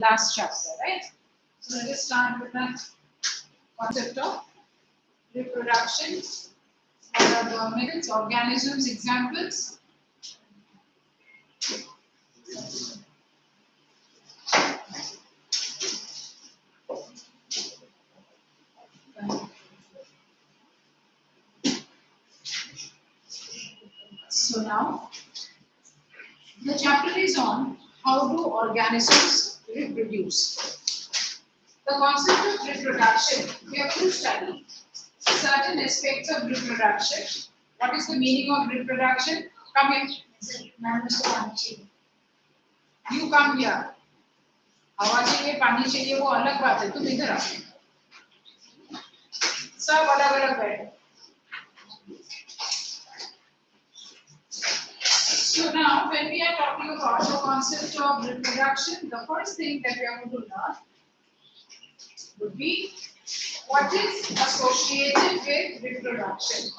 last chapter, right? So let us start with that concept of reproduction. What are the methods, organisms, examples? So now, the chapter is on how do organisms reproduce. The concept of reproduction, we have to study certain aspects of reproduction. What is the meaning of reproduction? Come in. You come here. हवा चाहिए, पानी चाहिए, वो अलग बात है. तुम इधर आओ. सब अलग अलग बैठो. So now, when we are talking about the concept of reproduction, the first thing that we are going to learn would be what is associated with reproduction.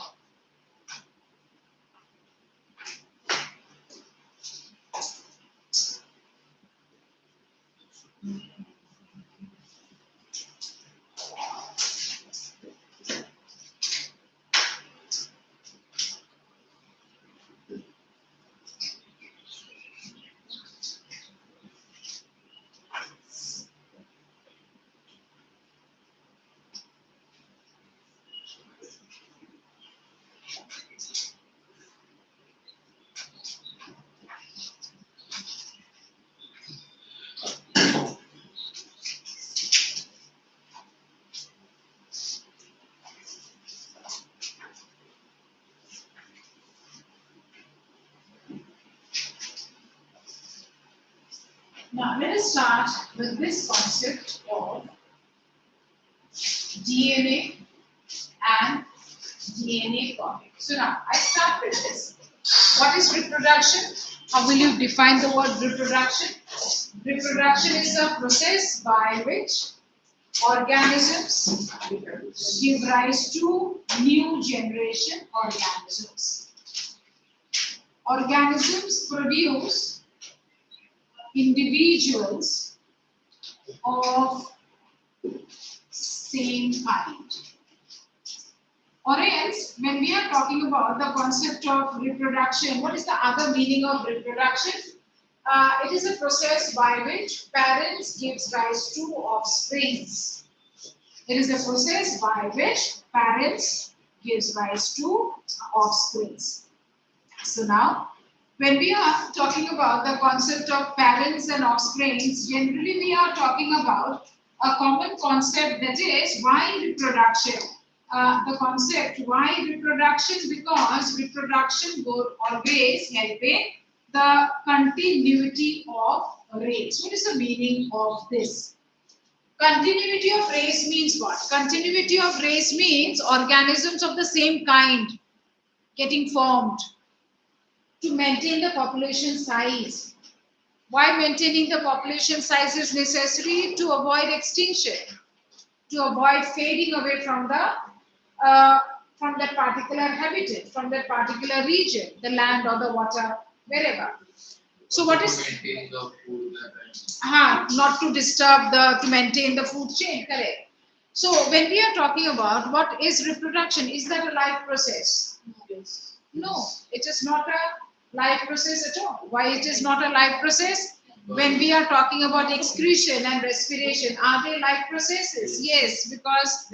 Now let us start with this concept of DNA and DNA forming. So now I start with this. What is reproduction? How will you define the word reproduction? Reproduction is a process by which organisms give rise to new generation organisms. Organisms produce individuals of same kind. Or else, when we are talking about the concept of reproduction, what is the other meaning of reproduction? It is a process by which parents gives rise to offsprings. It is a process by which parents gives rise to offsprings. So now, when we are talking about the concept of parents and offsprings, generally we are talking about a common concept, that is why reproduction. The concept why reproduction, because reproduction will always help in the continuity of race. What is the meaning of this? Continuity of race means what? Continuity of race means organisms of the same kind getting formed to maintain the population size. Why maintaining the population size is necessary? To avoid extinction, to avoid fading away from that particular habitat, from that particular region, the land or the water, wherever. So what is not to disturb to maintain the food chain, correct? So when we are talking about what is reproduction, is that a life process? No, it is not a life process at all. Why it is not a life process? When we are talking about excretion and respiration, are they life processes? Yes, because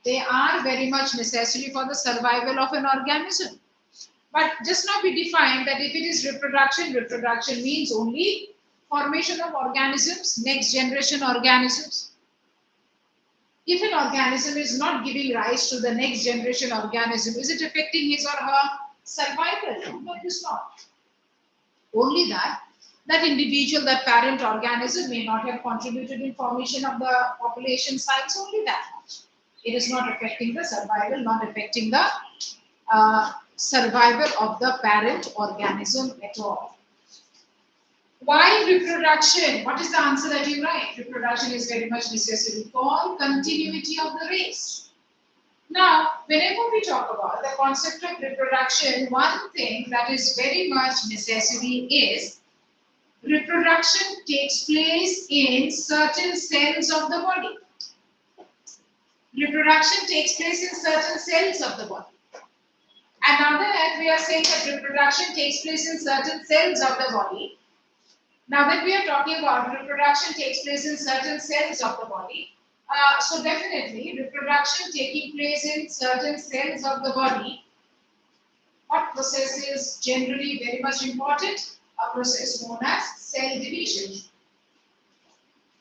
they are very much necessary for the survival of an organism. But just now we defined that if it is reproduction, reproduction means only formation of organisms, next generation organisms. If an organism is not giving rise to the next generation organism, is it affecting his or her survival? No, it is not. Only that individual, that parent organism may not have contributed in formation of the population size, only that much. It is not affecting the survival, not affecting the survival of the parent organism at all. Why reproduction? What is the answer that you write? Reproduction is very much necessary for continuity of the race. Now, whenever we talk about the concept of reproduction, one thing that is very much necessary is reproduction takes place in certain cells of the body. Reproduction takes place in certain cells of the body. And now that we are saying that reproduction takes place in certain cells of the body, now that we are talking about reproduction takes place in certain cells of the body, so definitely reproduction taking place in certain cells of the body, what process is generally very much important? A process known as cell division.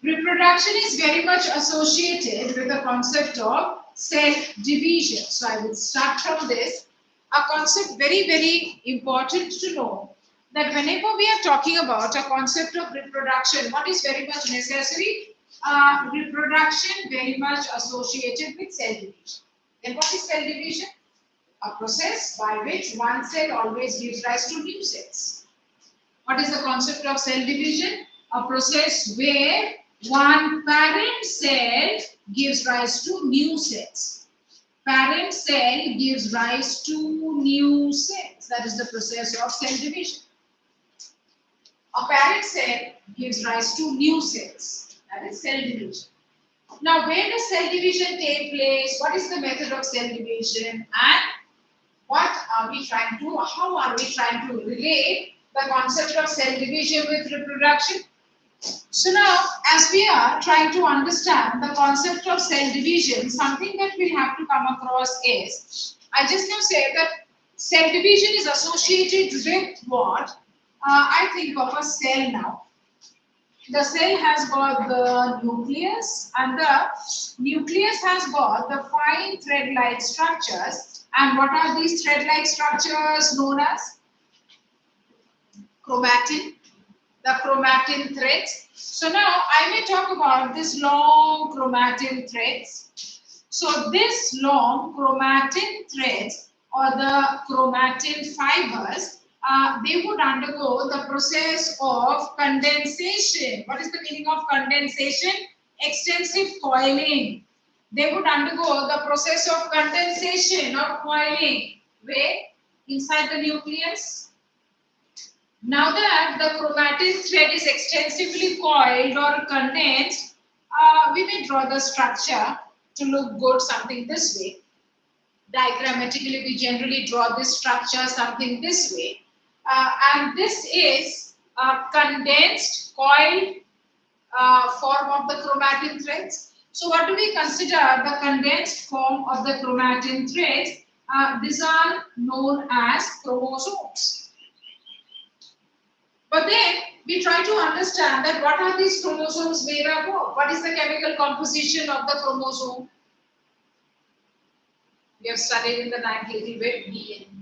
Reproduction is very much associated with the concept of cell division. So I will start from this. A concept very important to know, that whenever we are talking about a concept of reproduction, what is very much necessary? Reproduction very much associated with cell division. Then what is cell division? A process by which one cell always gives rise to new cells. What is the concept of cell division? A process where one parent cell gives rise to new cells. Parent cell gives rise to new cells. That is the process of cell division. A parent cell gives rise to new cells. That is cell division. Now, where does cell division take place? What is the method of cell division? And what are we trying to, how are we trying to relate the concept of cell division with reproduction? So now, as we are trying to understand the concept of cell division, something that we have to come across is, I just now say that cell division is associated with what? I think of a cell now. The cell has got the nucleus, and the nucleus has got the fine thread-like structures. And what are these thread-like structures known as? Chromatin. The chromatin threads. So now I may talk about this long chromatin threads. So this long chromatin threads or the chromatin fibers, they would undergo the process of condensation. What is the meaning of condensation? Extensive coiling. They would undergo the process of condensation or coiling. Where? Inside the nucleus. Now that the chromatin thread is extensively coiled or condensed, we may draw the structure to look good, something this way. Diagrammatically, we generally draw this structure something this way. And this is a condensed coiled form of the chromatin threads. So what do we consider the condensed form of the chromatin threads? These are known as chromosomes. But then we try to understand that what are these chromosomes made up of? What is the chemical composition of the chromosome? We have studied in the 9th little bit.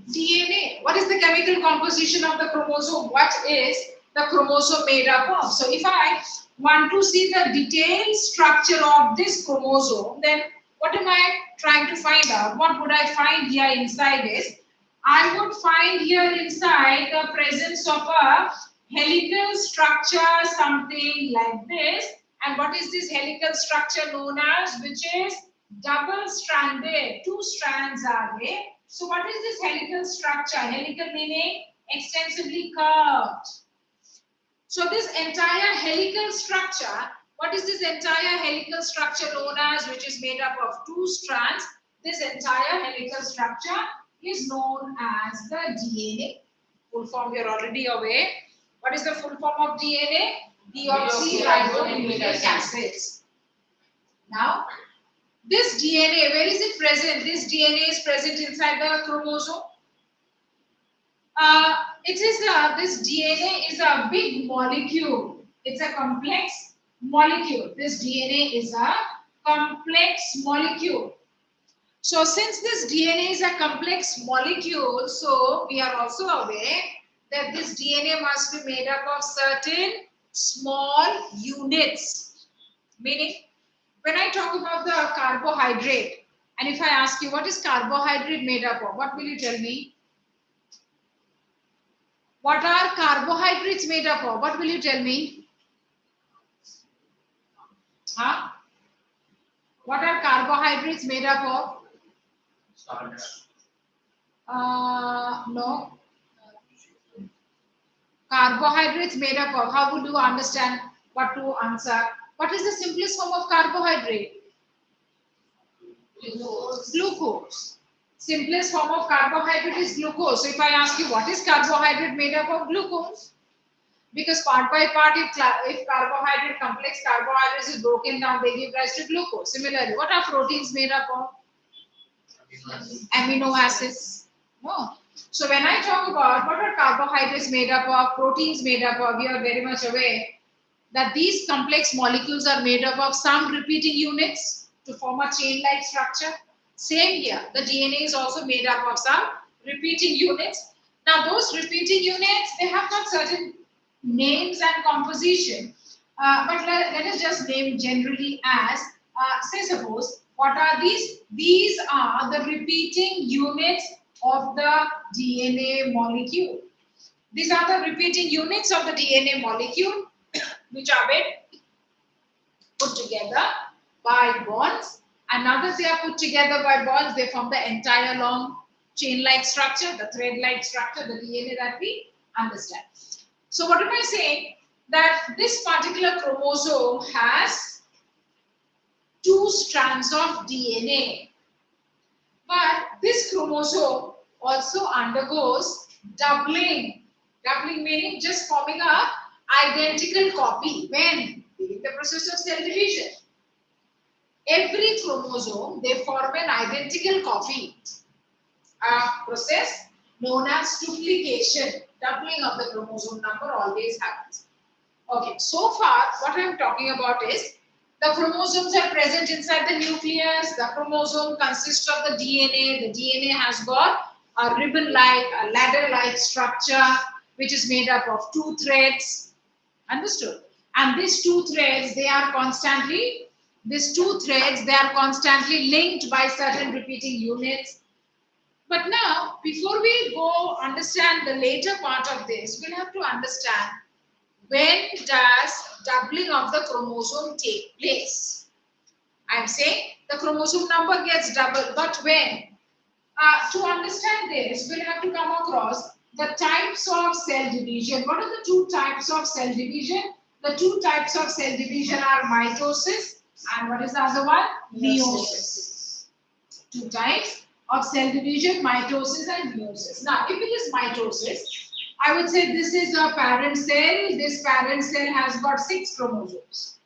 DNA. What is the chemical composition of the chromosome? What is the chromosome made up of? So if I want to see the detailed structure of this chromosome, then what am I trying to find out? What would I find here inside is, I would find here inside the presence of a helical structure, something like this. And what is this helical structure known as? Which is double-stranded. 2 strands are there. So what is this helical structure? Helical meaning extensively curved. So this entire helical structure, what is this entire helical structure known as, which is made up of 2 strands? This entire helical structure is known as the DNA. Full form you are already aware. What is the full form of DNA? Deoxyribonucleic acids. Now, this DNA, where is it present? This DNA is present inside the chromosome. This DNA is a big molecule. It's a complex molecule. This DNA is a complex molecule. So since this DNA is a complex molecule, so we are also aware that this DNA must be made up of certain small units. Meaning, when I talk about the carbohydrate, and if I ask you what is carbohydrate made up of, what will you tell me? What are carbohydrates made up of? What will you tell me? Huh? What are carbohydrates made up of? No. Carbohydrates made up of, how would you understand what to answer? What is the simplest form of carbohydrate? Glucose. Simplest form of carbohydrate is glucose. So if I ask you what is carbohydrate made up of? Glucose. Because part by part, if carbohydrate, complex carbohydrates is broken down, they give rise to glucose. Similarly, what are proteins made up of? Amino acids. No. So when I talk about what are carbohydrates made up of, proteins made up of, we are very much aware that these complex molecules are made up of some repeating units to form a chain-like structure. Same here, the DNA is also made up of some repeating units. Now those repeating units, they have got certain names and composition, but let us just name generally as, say suppose, what are these? These are the repeating units of the DNA molecule. These are the repeating units of the DNA molecule which are been put together by bonds, and now that they are put together by bonds, they form the entire long chain-like structure, the thread-like structure, the DNA that we understand. So what am I saying? That this particular chromosome has 2 strands of DNA, but this chromosome also undergoes doubling. Doubling meaning just forming a identical copy when during the process of cell division. Every chromosome, they form an identical copy. A process known as duplication, doubling of the chromosome number always happens. Okay, so far what I am talking about is the chromosomes are present inside the nucleus. The chromosome consists of the DNA. The DNA has got a ribbon-like, a ladder-like structure which is made up of 2 threads. Understood? And these 2 threads, they are constantly linked by certain repeating units. But now, before we go understand the later part of this, we'll have to understand when does doubling of the chromosome take place. I'm saying the chromosome number gets doubled, but when? To understand this, we'll have to come across the types of cell division. What are the 2 types of cell division? The 2 types of cell division are mitosis and what is the other one? Meiosis. 2 types of cell division, mitosis and meiosis. Now, if it is mitosis, I would say this is a parent cell. This parent cell has got 6 chromosomes.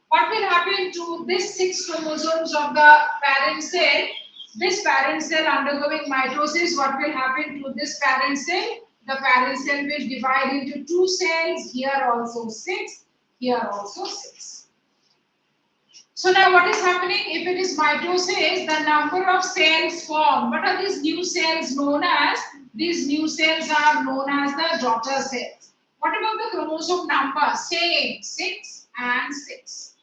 What will happen to this 6 chromosomes of the parent cell? This parent cell undergoing mitosis, what will happen to this parent cell? The parent cell will divide into 2 cells. Here also 6. Here also 6. So now what is happening? If it is mitosis, the number of cells formed. What are these new cells known as? These new cells are known as the daughter cells. What about the chromosome number? Same, 6 and 6.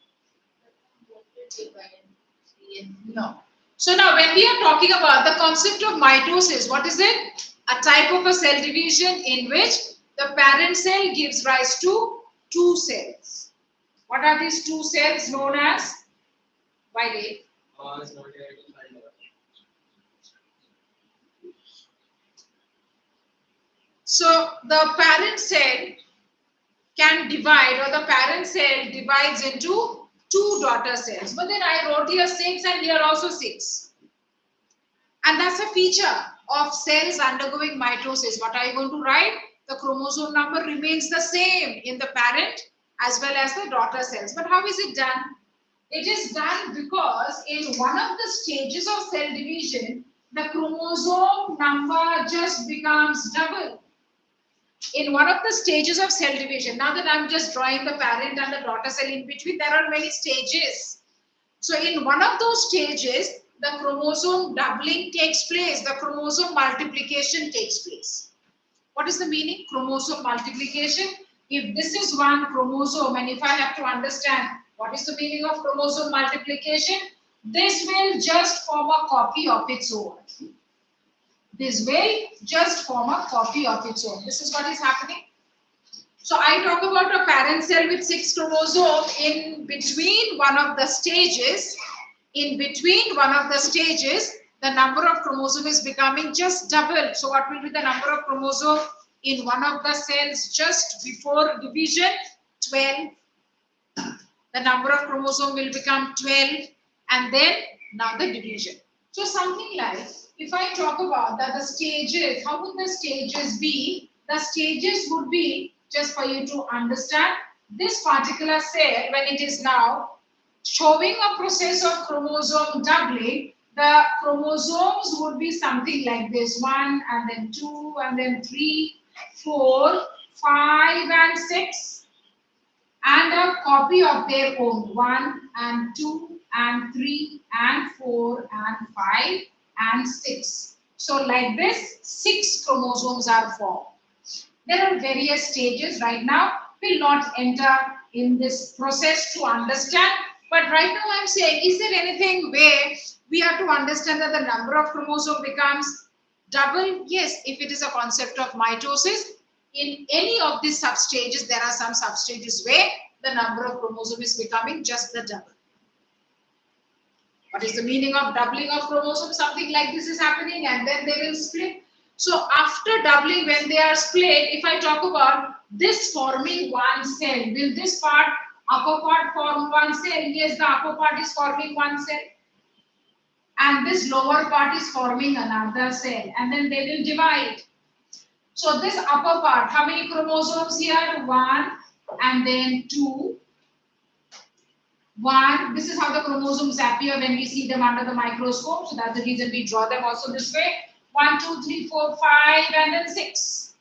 No. So now when we are talking about the concept of mitosis, what is it? A type of a cell division in which the parent cell gives rise to 2 cells. What are these 2 cells known as? Why they? So the parent cell can divide, or the parent cell divides into 2 daughter cells. But then I wrote here 6 and here also 6. And that's a feature of cells undergoing mitosis. What are you going to write? The chromosome number remains the same in the parent as well as the daughter cells. But how is it done? It is done because in one of the stages of cell division, the chromosome number just becomes double. In one of the stages of cell division, now that I'm just drawing the parent and the daughter cell in between, there are many stages. So in one of those stages, the chromosome doubling takes place, the chromosome multiplication takes place. What is the meaning? Chromosome multiplication. If this is one chromosome, and if I have to understand what is the meaning of chromosome multiplication, this will just form a copy of its own. This will just form a copy of its own. This is what is happening. So I talk about a parent cell with 6 chromosomes. In between one of the stages, the number of chromosomes is becoming just double. So what will be the number of chromosomes? In one of the cells just before division, 12. The number of chromosomes will become 12, and then now the division. So something like, if I talk about that the stages, how would the stages be? The stages would be, just for you to understand, this particular cell, when it is now showing a process of chromosome doubling, the chromosomes would be something like this: 1 and then 2 and then 3, 4, 5 and 6. And a copy of their own: 1 and 2 and 3 and 4 and 5 and 6. So like this, 6 chromosomes are formed. There are various stages. Right now will not enter in this process to understand, but right now I am saying, is there anything where we have to understand that the number of chromosome becomes double? Yes, if it is a concept of mitosis. In any of these substages, there are some substages where the number of chromosomes is becoming just the double. What is the meaning of doubling of chromosomes? Something like this is happening, and then they will split. So after doubling, when they are split, if I talk about this forming one cell, will this part, upper part, form one cell? Yes, the upper part is forming one cell. And this lower part is forming another cell. And then they will divide. So this upper part, how many chromosomes here? 1 and then 2. 1. This is how the chromosomes appear when we see them under the microscope. So that's the reason we draw them also this way. 1, 2, 3, 4, 5 and then 6.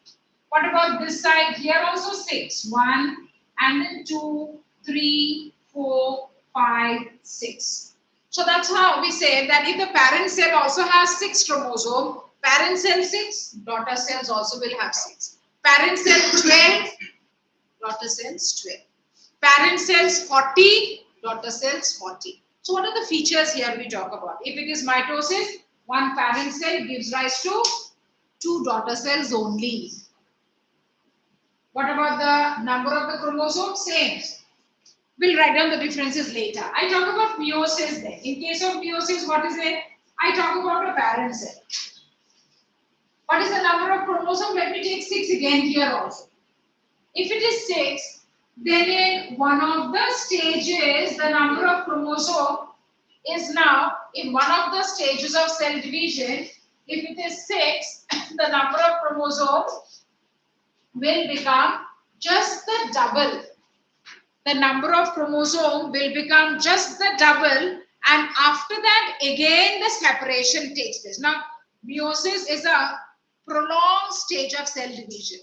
What about this side? Here also 6. 1 and then 2, 3, 4, 5, 6. So that's how we say that if the parent cell also has 6 chromosomes, parent cell 6, daughter cells also will have 6. Parent cell 12, daughter cells 12. Parent cells 40, daughter cells 40. So what are the features here we talk about? If it is mitosis, one parent cell gives rise to 2 daughter cells only. What about the number of the chromosomes? Same. We'll write down the differences later. I talk about meiosis then. In case of meiosis, what is it? I talk about a parent cell. What is the number of chromosomes? Let me take 6 again here also. If it is 6, then in one of the stages, the number of chromosomes is now, in one of the stages of cell division, if it is 6, the number of chromosomes will become just the double. The number of chromosomes will become just the double, and after that again the separation takes place. Now meiosis is a prolonged stage of cell division.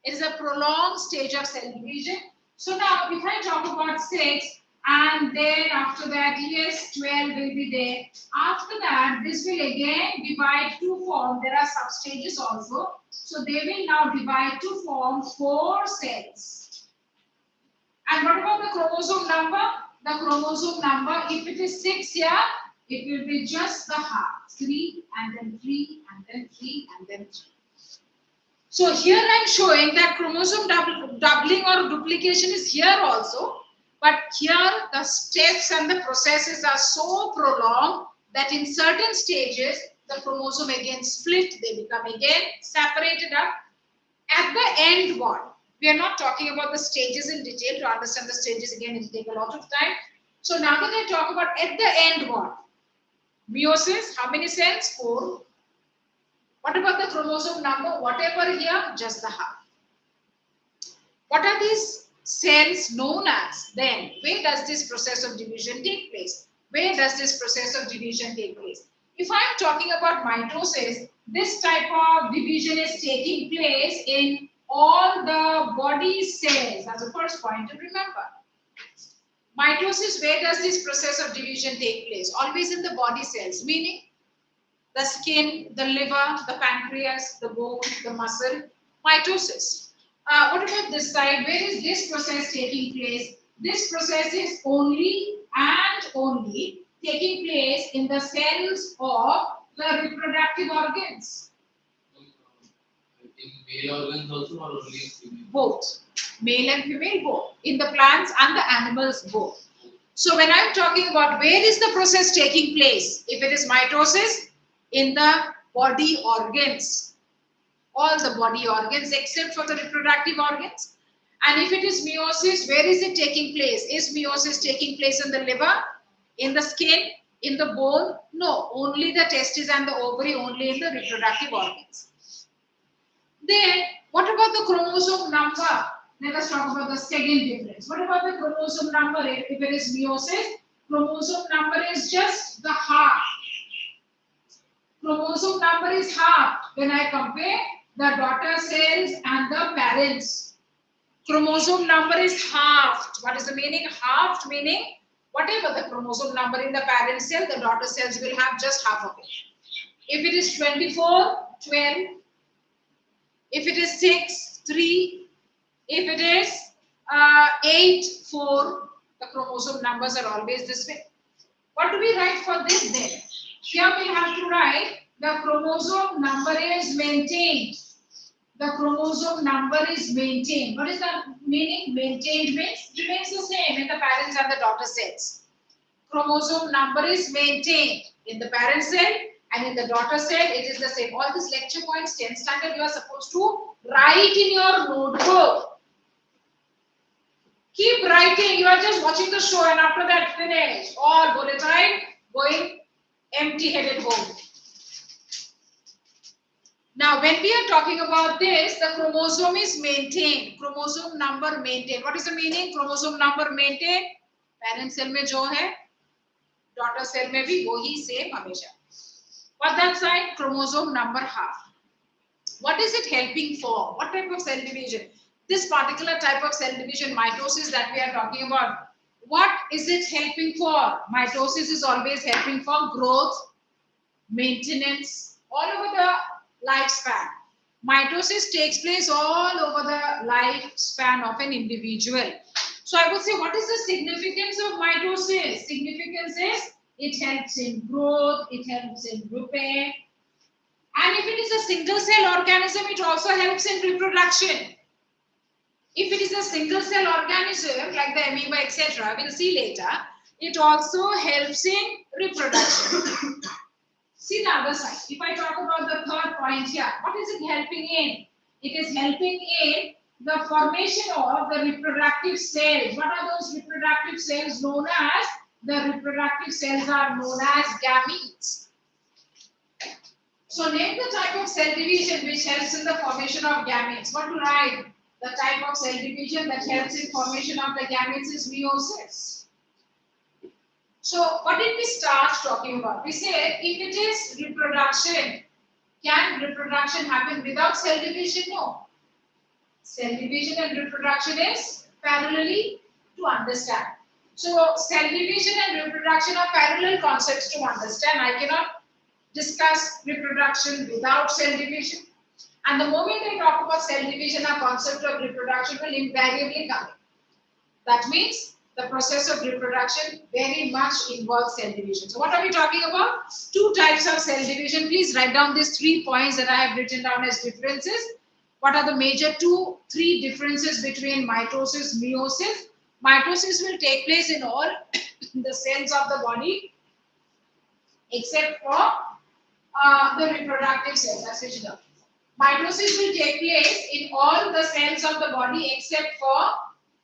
It is a prolonged stage of cell division. So now if I talk about 6, and then after that, yes, 12 will be there. After that, this will again divide to form, there are substages also. So they will now divide to form 4 cells. And what about the chromosome number? The chromosome number, if it is 6 here, it will be just the half. 3 and then 3 and then 3 and then 3. So here I am showing that chromosome doubling or duplication is here also. But here the steps and the processes are so prolonged that in certain stages, the chromosome again split, they become again separated up. At the end what? We are not talking about the stages in detail. To understand the stages again, it will take a lot of time. So now that I talk about at the end what? Meiosis, how many cells? 4. What about the chromosome number? Whatever here, just the half. What are these cells known as then? Where does this process of division take place? Where does this process of division take place? If I am talking about mitosis, this type of division is taking place in all the body cells. That's the first point to remember. Mitosis, where does this process of division take place? Always in the body cells, meaning the skin, the liver, the pancreas, the bone, the muscle. Mitosis. What about this side? Where is this process taking place? This process is only and only taking place in the cells of the reproductive organs. In male organs also or only female? Both. Male and female both. In the plants and the animals both. So when I'm talking about where is the process taking place? If it is mitosis, in the body organs. all the body organs except for the reproductive organs. And if it is meiosis, where is it taking place? Is meiosis taking place in the liver, in the skin, in the bone? No, only the testes and the ovary, only in the reproductive organs. Then, what about the chromosome number? Let us talk about the second difference. What about the chromosome number? If it is meiosis, chromosome number is just the half. Chromosome number is half when I compare the daughter cells and the parents. Chromosome number is halved. What is the meaning? Halved meaning whatever the chromosome number in the parent cell, the daughter cells will have just half of it. If it is 24, 12. If it is 6, 3. If it is 8, 4. The chromosome numbers are always this way. What do we write for this then? Here we have to write the chromosome number is maintained. The chromosome number is maintained. What is the meaning? Maintained means remains the same in the parents and the daughter cells. Chromosome number is maintained in the parent cell and in the daughter cell. It is the same. All these lecture points, 10th standard, you are supposed to write in your notebook. Keep writing. You are just watching the show and after that finish. All bullet time going empty-headed home. Now, when we are talking about this, the chromosome is maintained. Chromosome number maintained. What is the meaning? Chromosome number maintained. Parent cell में जो है, daughter cell में भी वही same हमेशा. What that side? Chromosome number half. What is it helping for? What type of cell division? This particular type of cell division, mitosis that we are talking about, what is it helping for? Mitosis is always helping for growth, maintenance, all over the lifespan. Mitosis takes place all over the lifespan of an individual. So I would say, what is the significance of mitosis? Significance is it helps in growth, it helps in repair. And if it is a single cell organism, it also helps in reproduction. If it is a single cell organism like the amoeba, etc., we'll see later, it also helps in reproduction. See the other side. If I talk about the third point here, what is it helping in? It is helping in the formation of the reproductive cells. What are those reproductive cells known as? The reproductive cells are known as gametes. So name the type of cell division which helps in the formation of gametes. What to write? The type of cell division that helps in formation of the gametes is meiosis. So what did we start talking about? We said if it is reproduction, can reproduction happen without cell division? No. Cell division and reproduction is parallelly to understand. So cell division and reproduction are parallel concepts to understand. I cannot discuss reproduction without cell division. And the moment I talk about cell division, a concept of reproduction will invariably come in. That means the process of reproduction very much involves cell division. So what are we talking about? Two types of cell division. Please write down these 3 points that I have written down as differences. What are the major 3 differences between mitosis, meiosis? Mitosis will take place in all the cells of the body except for the reproductive cells. That's it. Mitosis will take place in all the cells of the body except for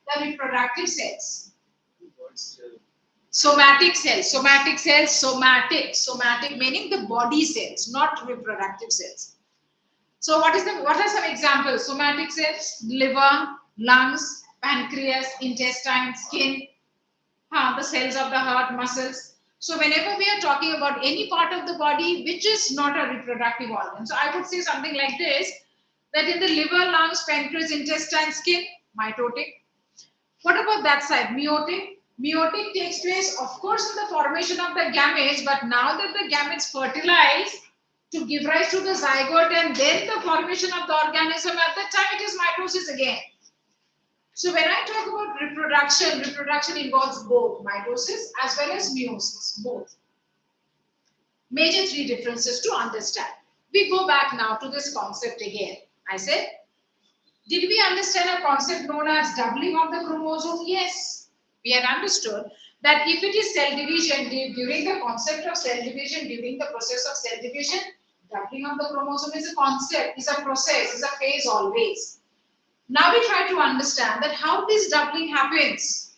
the reproductive cells. Somatic cells, somatic meaning the body cells, not reproductive cells. So what are some examples? Somatic cells, liver, lungs, pancreas, intestine, skin, the cells of the heart, muscles. So whenever we are talking about any part of the body which is not a reproductive organ, so I would say something like this, that in the liver, lungs, pancreas, intestine, skin, mitotic. What about that side? Meiotic. Meiotic takes place, of course, in the formation of the gametes, but now that the gametes fertilize to give rise to the zygote and then the formation of the organism, at that time it is mitosis again. So when I talk about reproduction, reproduction involves both mitosis as well as meiosis, both. Major 3 differences to understand. We go back now to this concept again. I said, did we understand a concept known as doubling of the chromosome? Yes. We had understood that if it is cell division, during the concept of cell division, during the process of cell division, Doubling of the chromosome is a concept, is a process, is a phase always. Now we try to understand that how this doubling happens.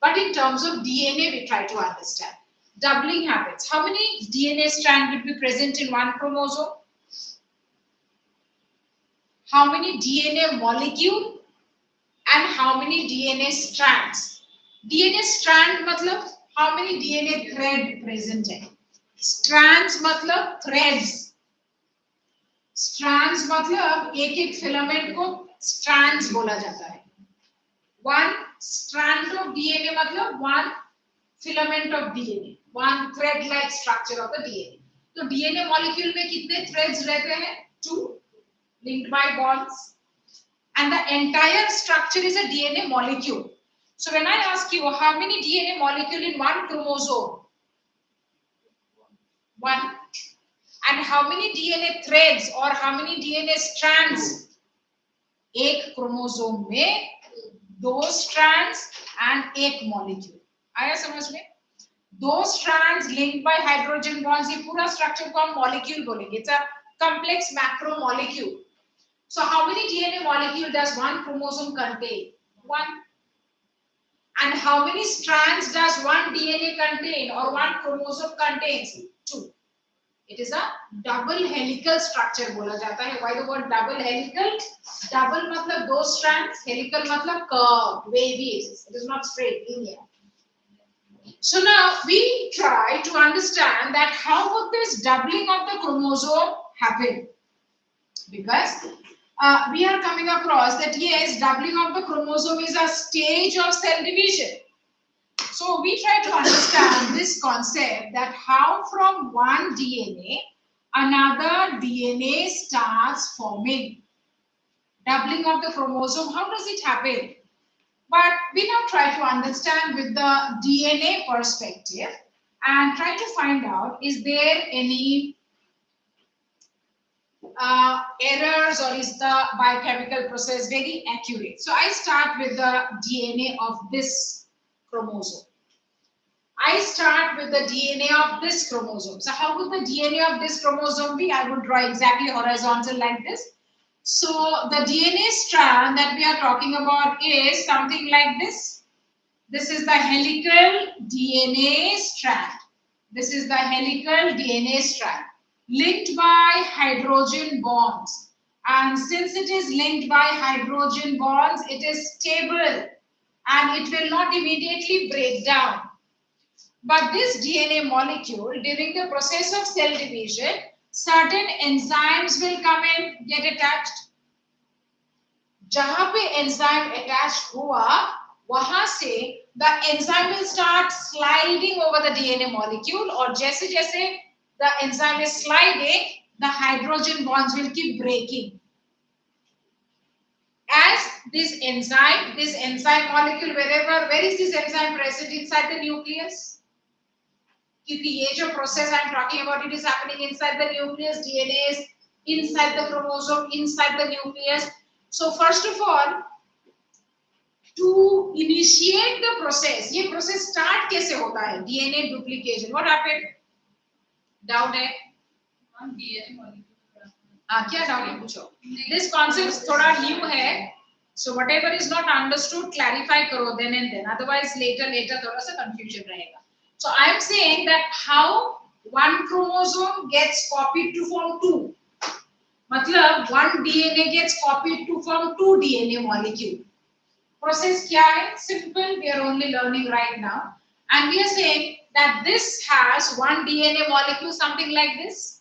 But in terms of DNA, we try to understand. Doubling happens. How many DNA strands will be present in one chromosome? How many DNA molecule and how many DNA strands? DNA strand matlab how many DNA thread present hai? Strands matlab threads. Strands matlab एक filament को strands बोला जाता है. One strand of DNA matlab one filament of DNA, one thread-like structure of the DNA. तो DNA molecule में कितने threads रहते हैं? 2 linked by bonds. And the entire structure is a DNA molecule. So when I ask you how many DNA molecule in one chromosome? 1. And how many DNA threads or how many DNA strands? एक chromosome में 2 strands and 1 molecule. आया समझ में? 2 strands linked by hydrogen bonds. ये पूरा structure को हम molecule बोलेंगे. It's a complex macromolecule. So how many DNA molecule does one chromosome contain? 1. And how many strands does one DNA contain or one chromosome contains? 2. It is a double helical structure बोला जाता है. Why the word double helical? Double मतलब 2 strands, helical मतलब curved, wavy. It is not straight, linear. So now we try to understand that how would this doubling of the chromosome happen? Because we are coming across that yes, doubling of the chromosome is a stage of cell division. So we try to understand this concept that how from one DNA another DNA starts forming. Doubling of the chromosome, how does it happen? But we now try to understand with the DNA perspective and try to find out, is there any errors or is the biochemical process very accurate? So I start with the DNA of this chromosome. I start with the DNA of this chromosome. So how would the DNA of this chromosome be? I would draw exactly horizontal like this. So the DNA strand that we are talking about is something like this. This is the helical DNA strand. This is the helical DNA strand linked by hydrogen bonds. And since it is linked by hydrogen bonds, it is stable and it will not immediately break down. But this DNA molecule, during the process of cell division, certain enzymes will come and get attached. जहां पे enzyme attached हुआ, वहां से the enzyme will start sliding over the DNA molecule, और जैसे जैसे the enzyme is sliding, the hydrogen bonds will keep breaking. As this enzyme molecule, where is this enzyme present inside the nucleus? क्योंकि ये जो process I am talking about, it is happening inside the nucleus. DNA is inside the chromosome, inside the nucleus. So first of all, to initiate the process, ये process start कैसे होता है? DNA duplication. What happened? Doubt है? DNA molecule. क्या doubt है? पूछो. This concept थोड़ा new है. So whatever is not understood, clarify करो then and then. Otherwise later थोड़ा सा confusion रहेगा. So I am saying that how one chromosome gets copied to form 2. मतलब one DNA gets copied to form 2 DNA molecule. Process क्या है? Simple. We are only learning right now, and we are saying that this has one DNA molecule, something like this.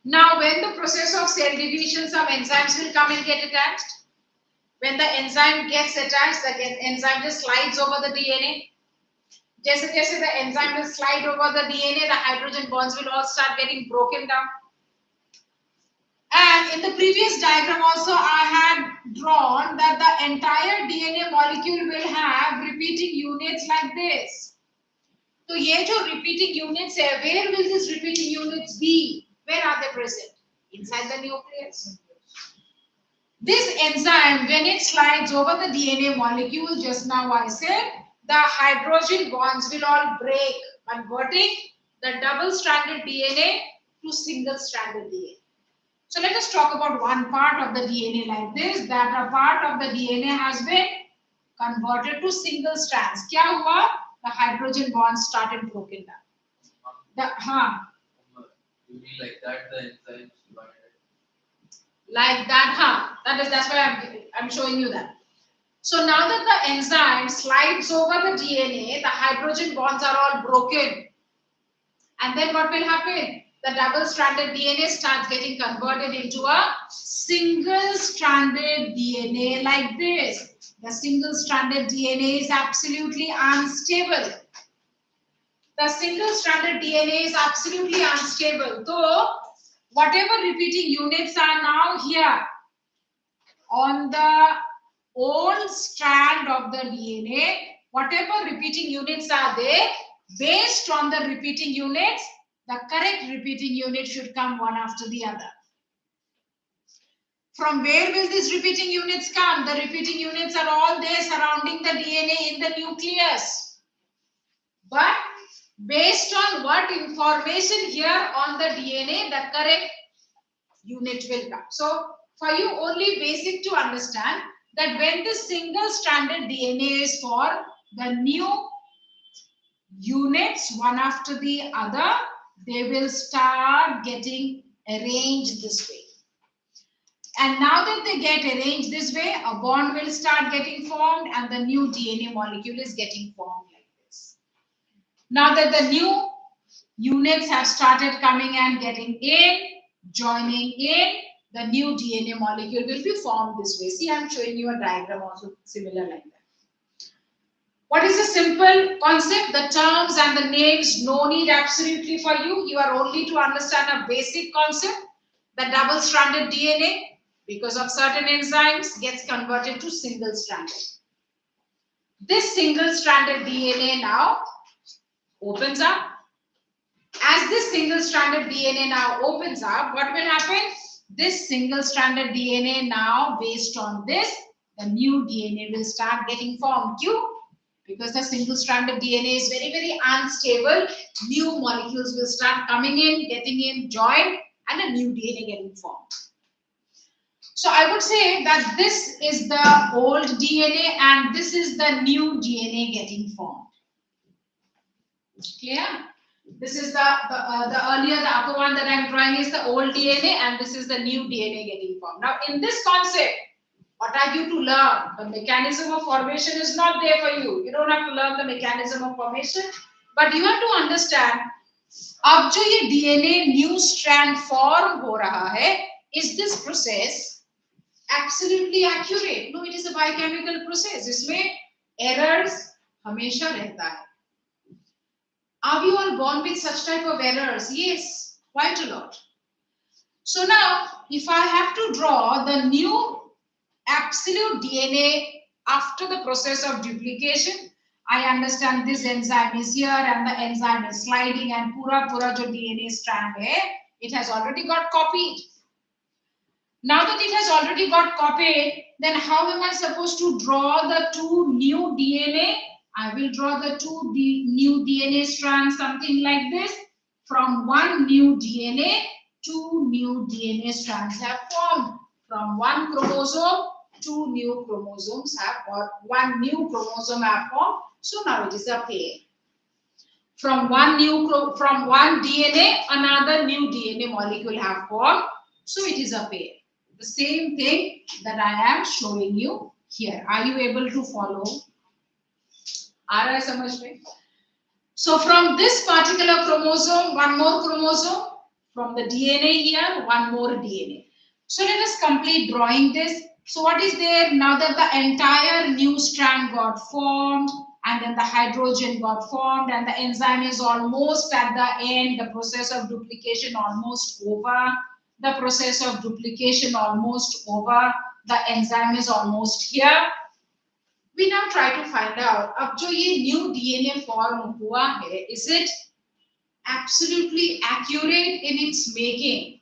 Now, when the process of cell division, some enzymes will come and get attached. When the enzyme gets attached, the enzyme just slides over the DNA. जैसे जैसे the enzyme will slide over the DNA, the hydrogen bonds will all start getting broken down. And in the previous diagram also I had drawn that the entire DNA molecule will have repeating units like this. So ये जो repeating units है, where will these repeating units be? Where are they present? Inside the nucleus. This enzyme, when it slides over the DNA molecule, just now I said, the hydrogen bonds will all break, converting the double-stranded DNA to single-stranded DNA. So let us talk about one part of the DNA like this, that a part of the DNA has been converted to single strands. क्या हुआ? The hydrogen bonds started broken down. You mean like that the enzymes divided? Like that, that's why I'm showing you that. So now that the enzyme slides over the DNA, the hydrogen bonds are all broken. And then what will happen? The double-stranded DNA starts getting converted into a single-stranded DNA like this. The single-stranded DNA is absolutely unstable. The single-stranded DNA is absolutely unstable. So, whatever repeating units are now here on the old strand of the DNA, whatever repeating units are there, based on the repeating units, the correct repeating unit should come one after the other. From where will these repeating units come? The repeating units are all there surrounding the DNA in the nucleus. But based on what information here on the DNA, the correct unit will come. So for you, only basic to understand that when the single-stranded DNA is for the new units one after the other, they will start getting arranged this way. And now that they get arranged this way, a bond will start getting formed and the new DNA molecule is getting formed like this. Now that the new units have started coming and getting in, joining in, the new DNA molecule will be formed this way. See, I'm showing you a diagram also similar like that. What is a simple concept? The terms and the names, no need absolutely for you. You are only to understand a basic concept. The double-stranded DNA, because of certain enzymes, gets converted to single-stranded. This single-stranded DNA now opens up. As this single-stranded DNA now opens up, what will happen? This single-stranded DNA now, based on this, the new DNA will start getting formed. Because the single-stranded DNA is very, very unstable, new molecules will start coming in, getting in, joined, and a new DNA getting formed. So I would say that this is the old DNA and this is the new DNA getting formed. Clear? This is the earlier, the upper one that I'm drawing is the old DNA and this is the new DNA getting formed. Now in this concept, what are you to learn? The mechanism of formation is not there for you. You don't have to learn the mechanism of formation, but you have to understand, अब जो ये DNA new strand form हो रहा है, is this process absolutely accurate? No, it is a biochemical process. इसमें errors हमेशा रहता है. Are we all born with such type of errors? Yes, quite a lot. So now, if I have to draw the new absolute DNA after the process of duplication, I understand this enzyme is here and the enzyme is sliding and pura jo DNA strand hai, it has already got copied. Now that it has already got copied, then how am I supposed to draw the two new DNA? I will draw the two new DNA strands, something like this. From one new DNA, two new DNA strands have formed. From one chromosome, two new chromosomes have, or one new chromosome have formed. So now it is a pair. From one DNA, another new DNA molecule have formed. So it is a pair. The same thing that I am showing you here. Are you able to follow? आ रहा है समझ में? So from this particular chromosome, one more chromosome. From the DNA here, one more DNA. So let us complete drawing this. So what is there? Now that the entire new strand got formed and then the hydrogen got formed and the enzyme is almost at the end, the process of duplication almost over. The process of duplication almost over. The enzyme is almost here. We now try to find out, अब जो ये new DNA form हुआ है, is it absolutely accurate in its making?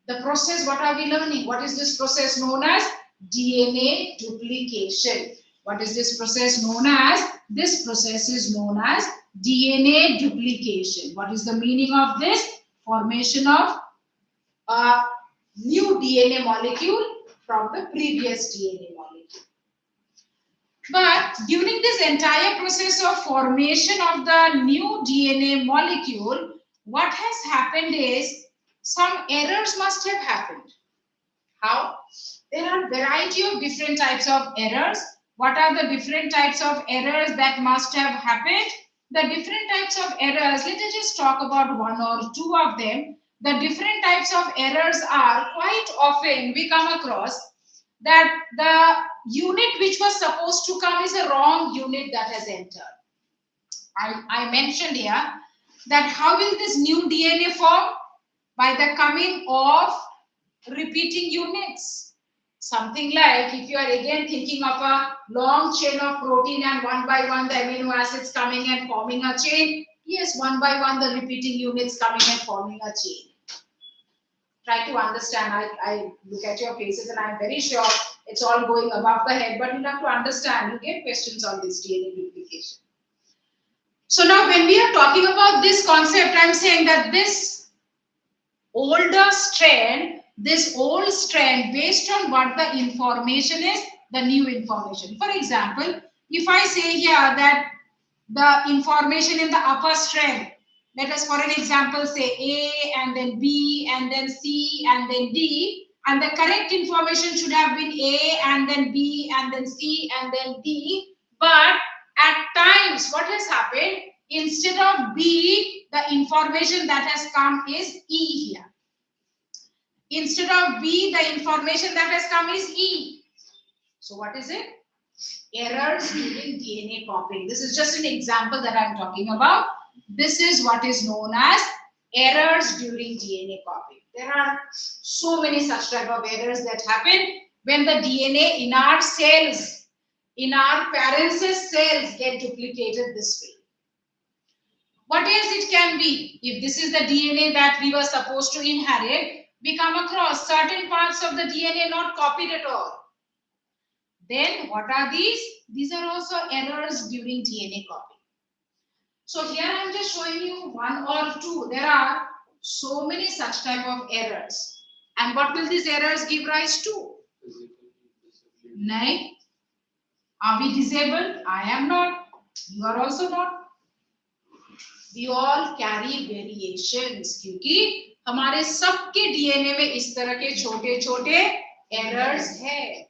The process, what are we learning? What is this process known as? DNA duplication. What is this process known as? This process is known as DNA duplication. What is the meaning of this? Formation of a new DNA molecule from the previous DNA molecule. But during this entire process of formation of the new DNA molecule, what has happened is some errors must have happened. How? There are variety of different types of errors. What are the different types of errors that must have happened? The different types of errors, let us just talk about one or two of them. The different types of errors are quite often we come across that the unit which was supposed to come is a wrong unit that has entered. I mentioned here that how will this new DNA form? By the coming of repeating units. Something like if you are again thinking of a long chain of protein and one by one the amino acids coming and forming a chain. Yes, one by one the repeating units coming and forming a chain. Try to understand. I look at your faces and I'm very sure it's all going above the head, but you have to understand. You get questions on this DNA duplication. So now when we are talking about this concept, I'm saying that this older strand, this old strand, based on what the information is, the new information. For example, if I say here that the information in the upper strand, let us for an example say A and then B and then C and then D, and the correct information should have been A and then B and then C and then D, but at times what has happened, instead of B, the information that has come is E here. Instead of B, the information that has come is E. So what is it? Errors during DNA copying. This is just an example that I'm talking about. This is what is known as errors during DNA copying. There are so many such type of errors that happen when the DNA in our cells, in our parents' cells get duplicated this way. What else it can be? If this is the DNA that we were supposed to inherit, we come across certain parts of the DNA not copied at all. Then what are these? These are also errors during DNA copying. So here I am just showing you one or two. There are so many such type of errors. And what will these errors give rise to? Nahin. Are we disabled? I am not. You are also not. We all carry variations क्योंकि हमारे सबके DNA में इस तरह के छोटे-छोटे errors हैं.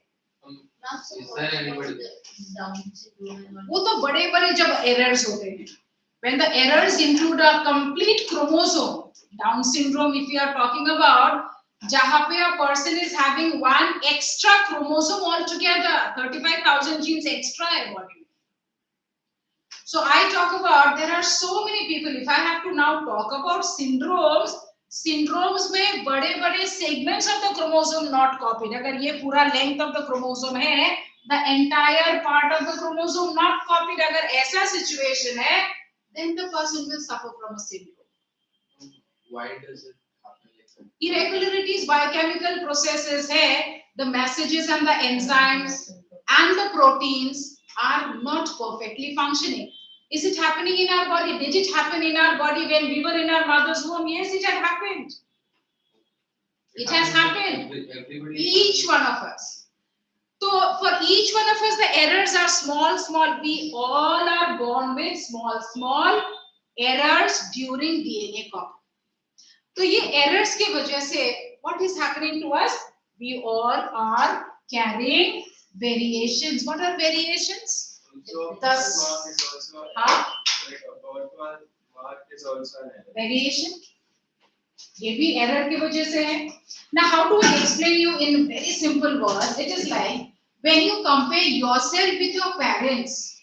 वो तो बड़े-बड़े जब errors होते हैं. When the errors include a complete chromosome, Down syndrome if we are talking about, जहाँ पे a person is having one extra chromosome altogether, 35,000 genes extra है body में. So I talk about, there are so many people, if I have to now talk about syndromes, syndromes में बड़े-बड़े segments of the chromosome not copied. अगर ये पूरा length of the chromosome है, the entire part of the chromosome not copied, अगर ऐसा situation है, then the person will suffer from a syndrome. Why does it happen like that? Irregularities, biochemical processes है, the messages and the enzymes and the proteins are not perfectly functioning. Is it happening in our body? Did it happen in our body when we were in our mother's womb? Yes, it had happened. It has happened. Each one of us. So for each one of us, the errors are small, small. We all are born with small, small errors during DNA copy. So ये errors की वजह से what is happening to us? We all are carrying variations. What are variations? Variation. ये भी error की वजह से है. Now, how do I explain you in very simple words? It is like when you compare yourself with your parents.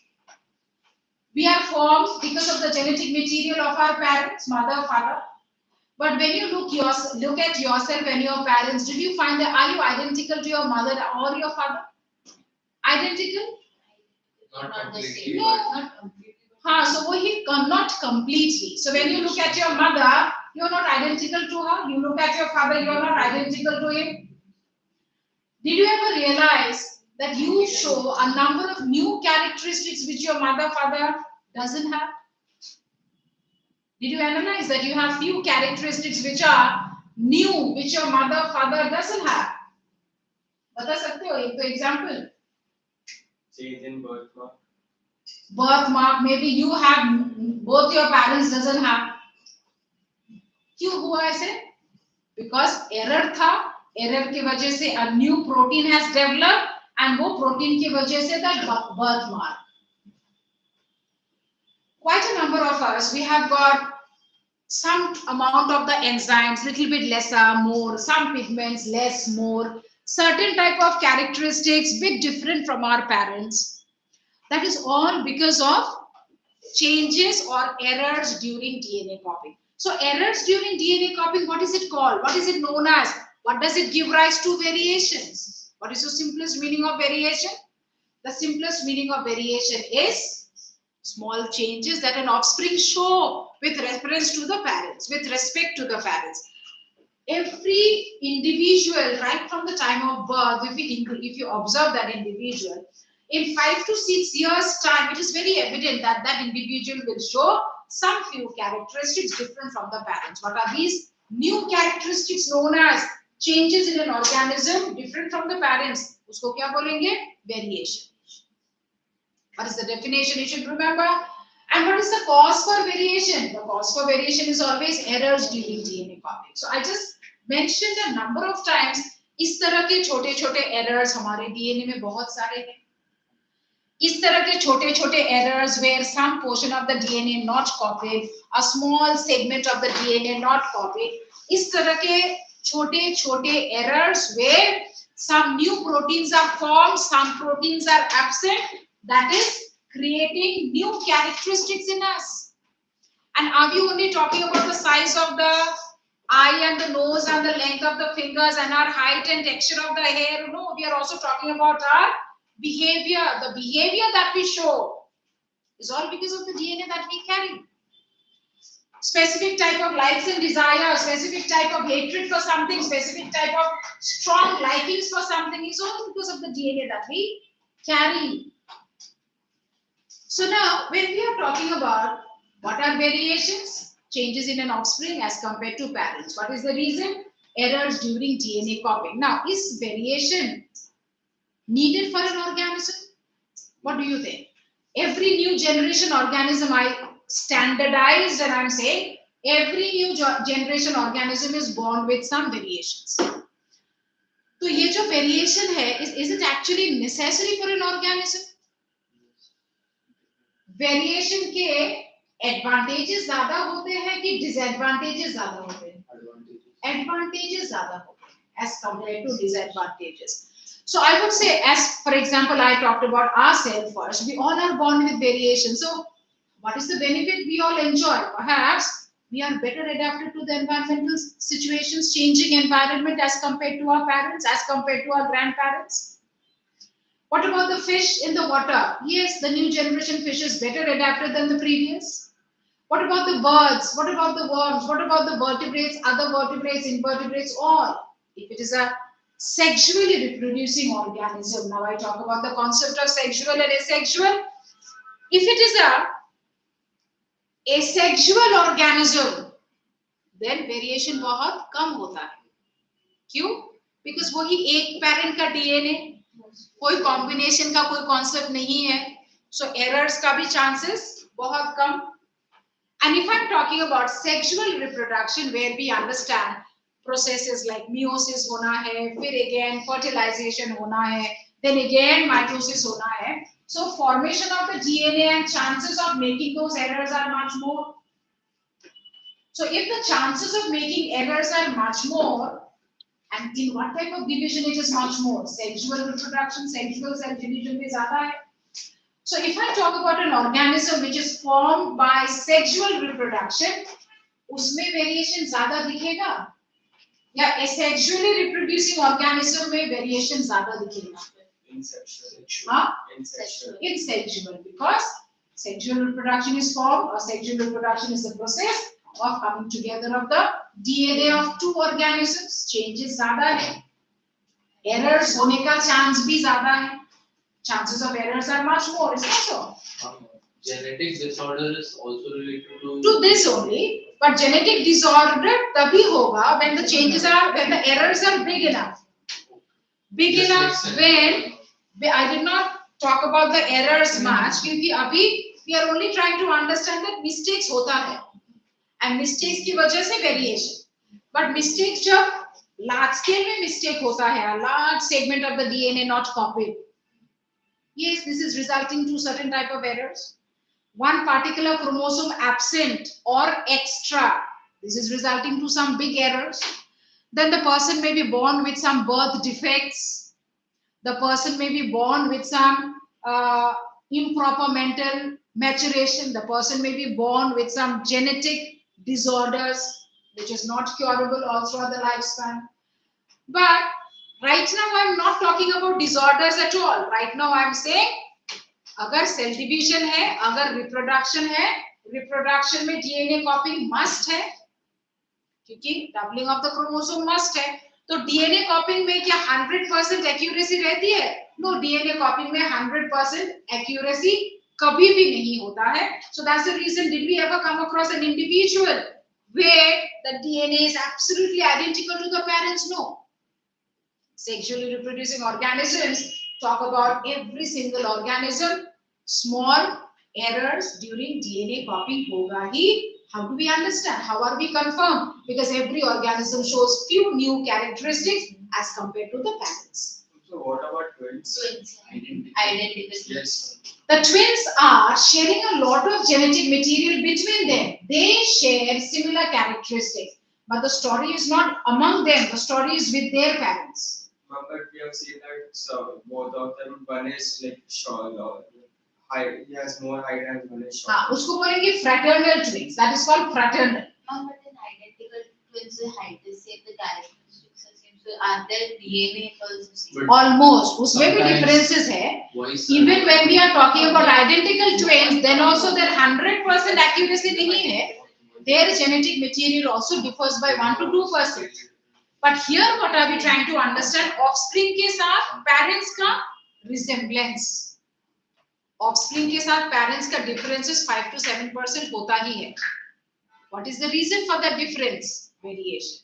We are formed because of the genetic material of our parents, mother, father. But when you look at yourself and your parents, did you find that are you identical to your mother or your father? Identical? Not completely. No, not completely. So we not completely. So when you look at your mother, you are not identical to her. You look at your father, you are not identical to him. Did you ever realize that you show a number of new characteristics which your mother, father doesn't have? Did you analyze that you have few characteristics which are new, which your mother, father doesn't have? बता सकते हो एक तो example? Change in birthmark. Birthmark, maybe you have, both your parents doesn't have. क्यों हुआ ऐसे? Because error था, error की वजह से a new protein has developed and वो protein की वजह से that birthmark. Quite a number of us, we have got some amount of the enzymes, little bit lesser, more, some pigments, less, more, certain type of characteristics, bit different from our parents. That is all because of changes or errors during DNA copying. So errors during DNA copying, what is it called? What is it known as? What does it give rise to? Variations. What is the simplest meaning of variation? The simplest meaning of variation is small changes that an offspring show with reference to the parents, with respect to the parents. Every individual, right from the time of birth, if you observe that individual, in 5 to 6 years' time, it is very evident that that individual will show some few characteristics different from the parents. What are these new characteristics known as changes in an organism different from the parents? Usko kya bolenge? Variation. What is the definition? You should remember. And what is the cause for variation? The cause for variation is always errors during DNA copying. So I just mentioned a number of times, इस तरह के छोटे-छोटे errors हमारे DNA में बहुत सारे हैं. इस तरह के छोटे-छोटे errors where some portion of the DNA not copied, a small segment of the DNA not copied. इस तरह के छोटे-छोटे errors where some new proteins are formed, some proteins are absent. That is creating new characteristics in us. And are we only talking about the size of the eye and the nose and the length of the fingers and our height and texture of the hair? No, we are also talking about our behavior. The behavior that we show is all because of the DNA that we carry. Specific type of likes and desires, specific type of hatred for something, specific type of strong likings for something is all because of the DNA that we carry. So now, when we are talking about what are variations, changes in an offspring as compared to parents, what is the reason? Errors during DNA copying. Now, is variation needed for an organism? What do you think? Every new generation organism, I standardized and I'm saying, every new generation organism is born with some variations. So, ये जो variation है, is it actually necessary for an organism? Variation के advantages ज्यादा होते हैं कि disadvantages ज्यादा होते हैं? एडवांटेजेस ज्यादा होते हैं as compared to disadvantages. So I would say, as for example, I talked about ourselves first. We all are born with variation. So what is the benefit we all enjoy? Perhaps we are better adapted to the environmental situations, changing environment as compared to our parents, as compared to our grandparents. What about the fish in the water? Yes, the new generation fish is better adapted than the previous. What about the birds? What about the worms? What about the vertebrates, other vertebrates, invertebrates, all? If it is a sexually reproducing organism, now I talk about the concept of sexual and asexual. If it is a asexual organism, then variation बहुत कम होता है. क्यों? Because वही एक parent का DNA, कोई combination का कोई कॉन्सेप्ट नहीं है, सो एरर्स का भी चांसेस बहुत कम. And if I am talking about sexual reproduction where we understand processes like meiosis होना है, फिर अगेन फर्टिलाइजेशन होना है, देन अगेन माइटोसिस होना है, so formation of the DNA and chances of making those errors are much more. So if the chances of making errors are much more, and in what type of division it is much more? Sexual reproduction, sexual cell division में ज़्यादा है. So if I talk about an organism which is formed by sexual reproduction, उसमें variation ज़्यादा दिखेगा, या asexually reproducing organism में variation ज़्यादा दिखेगा? Insexual, because sexual reproduction is formed, or sexual reproduction is the process of coming together of the DNA of two organisms. Changes ज़्यादा है, errors होने का chance भी ज़्यादा है. Chances of errors are much more, is that so? genetic disorder is also related To this only, but genetic disorder तभी होगा when the changes are, when the errors are big enough. Big This enough makes sense. when I did not talk about the errors much क्योंकि अभी we are only trying to understand that mistakes होता है and mistakes की वजह से variation. But mistakes जब large scale में mistake होता है, a large segment of the DNA not copied. Yes, this is resulting to certain type of errors. One particular chromosome absent or extra, this is resulting to some big errors. Then the person may be born with some birth defects. The person may be born with some improper mental maturation. The person may be born with some genetic disorders, which is not curable all throughout the lifespan. But right now, I'm not talking about disorders at all. Right now, I'm saying, अगर cell division है, अगर reproduction है, reproduction में DNA copying must है, क्योंकि doubling of the chromosome must है, तो DNA copying में क्या 100% accuracy रहती है? No, DNA copying में 100% accuracy कभी भी नहीं होता है. So that's the reason. Did we ever come across an individual where the DNA is absolutely identical to the parents? No. Sexually reproducing organisms talk about every single organism, small errors during DNA copying hoga hi. How do we understand? How are we confirmed? Because every organism shows few new characteristics as compared to the parents. So what about twins? Identical. Yes. The twins are sharing a lot of genetic material between them. They share similar characteristics, but the story is not among them. The story is with their parents. But we have seen that so both of them, one is like short or height. He has more height and one is short. हाँ, उसको बोलेंगे fraternal twins. That is called fraternal. No, but in identical twins, the height is same, the characteristics are same. So are their DNA also same? But Almost. उसमें भी sometimes differences है. voice Even when we are talking about identical twins, then also their 100% accuracy नहीं है. Their genetic material also differs by 1 to 2%. But here what are we trying to understand? Offspring के साथ parents का resemblance. Offspring के साथ parents का differences 5 to 7% होता ही है. What is the reason for that difference? Variation.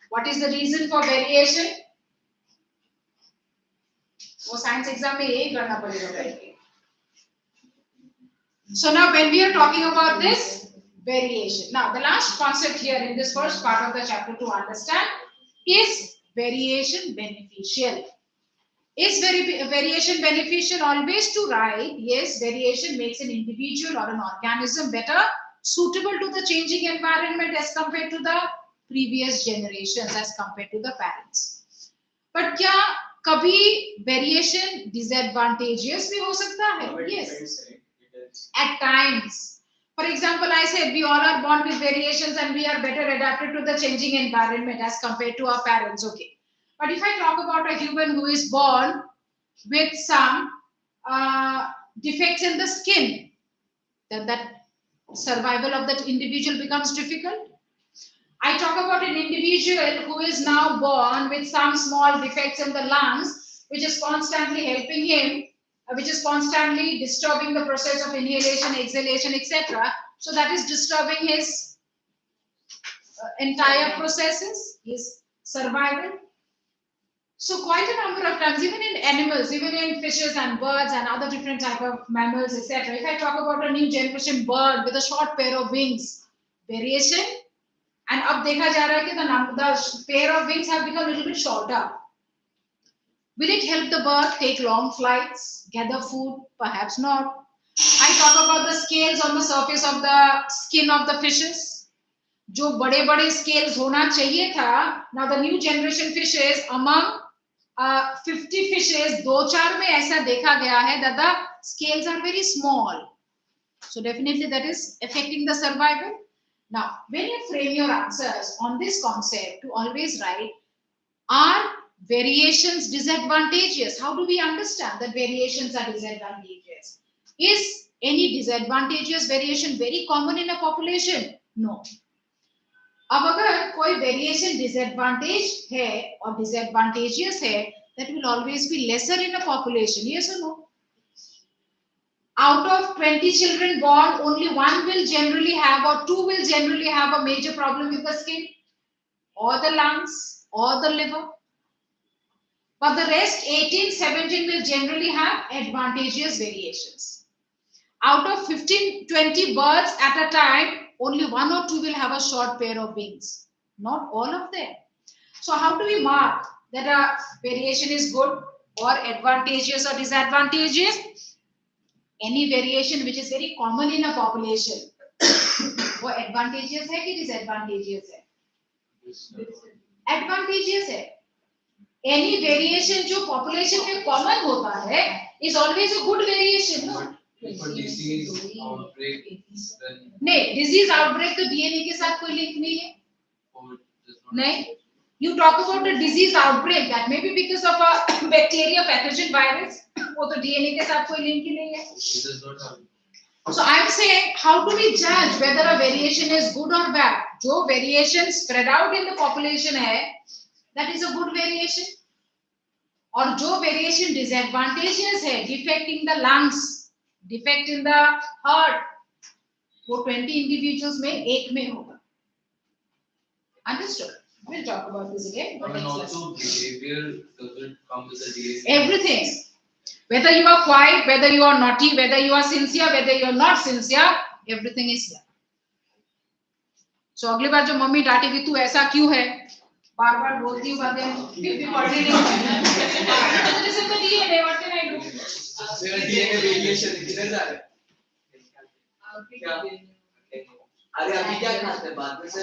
What is the reason for variation? वो science exam में यही करना पड़ेगा बैठके. So now when we are talking about this variation. Now the last concept here in this first part of the chapter to understand is variation beneficial? Is variation beneficial? Always to write, yes, variation makes an individual or an organism better suitable to the changing environment as compared to the previous generations, as compared to the parents. But क्या कभी variation disadvantageous भी हो सकता है? Yes. At times. For example, I said we all are born with variations and we are better adapted to the changing environment as compared to our parents. Okay. But if I talk about a human who is born with some defects in the skin, then that survival of that individual becomes difficult. I talk about an individual who is now born with some small defects in the lungs, which is constantly helping him, which is constantly disturbing the process of inhalation, exhalation, etc. So that is disturbing his entire processes, his survival. So quite a number of times, even in animals, even in fishes and birds and other different type of mammals, etc. If I talk about a new generation bird with a short pair of wings, variation, and अब देखा जा रहा है कि the pair of wings have become a little bit shorter. Will it help the bird take long flights, gather food? Perhaps not. I talk about the scales on the surface of the skin of the fishes. जो बड़े-बड़े scales होना चाहिए था. Now the new generation fishes, among 50 fishes, 2-4 में ऐसा देखा गया है that the scales are very small. So definitely that is affecting the survival. Now, when you frame your answers on this concept, to always write, are variations disadvantageous? How do we understand that variations are disadvantageous? Is any disadvantageous variation very common in a population? No. अब अगर कोई variation disadvantage है और disadvantageous है, that will always be lesser in a population. Yes or no? out of 20 children born, only one will generally have or two will generally have a major problem with the skin or the lungs or the liver. But the rest 18, 17 will generally have advantageous variations. Out of 15, 20 birds at a time, only one or two will have a short pair of wings. Not all of them. So how do we mark that a variation is good or advantageous or disadvantageous? Any variation which is very common in a population, वो advantageous है कि disadvantageous है? Advantageous है. Any variation जो population में common होता है is always a good variation, no? For disease outbreak, then नहीं, disease outbreak तो DNA के साथ कोई link नहीं है. or does not. नहीं. You talk about a disease outbreak, that may be because of a bacteria pathogen virus. वो तो DNA के साथ कोई link ही नहीं है. It does not have. So I'm saying, how do we judge whether a variation is good or bad? जो variation spread out in the population है, that is a good variation. और जो variation disadvantageous है, defect in the lungs, defect in the heart, वो 20 individuals में एक में होगा. Understood? We'll talk about this again. And also behavior doesn't come with a DNA. Everything. Whether you are quiet, whether you are naughty, whether you are sincere, whether you are not sincere, everything is here. So अगली बार जो mummy डांटेगी तू ऐसा क्यों है? बार-बार बोलती हूँ बातें, फिर भी पढ़ने नहीं होती। तो जैसे मैं DNA, what can I do? मेरा DNA वेरिएशन किधर जा रहा है? क्या? अरे अभी क्या खाते हैं बाद में से?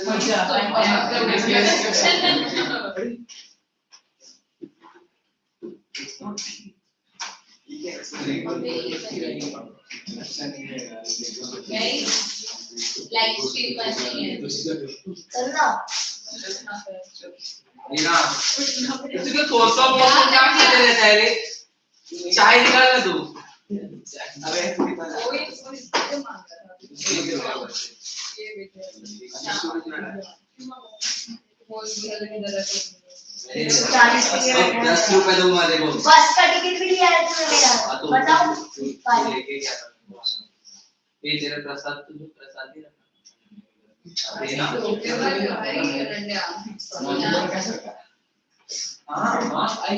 Like street punching. मीना, तुझे कोसा मोसा क्या करते रहता है रे? चाय निकालना तू। अबे कोई मांग रहा था। ₹10 दूंगा देखो। बस का टिकट भी लिया है तूने मेरा, बताओ। लेके गया था। ये तेरा प्रसाद तुझे प्रसाद ही रखना। हाँ, आई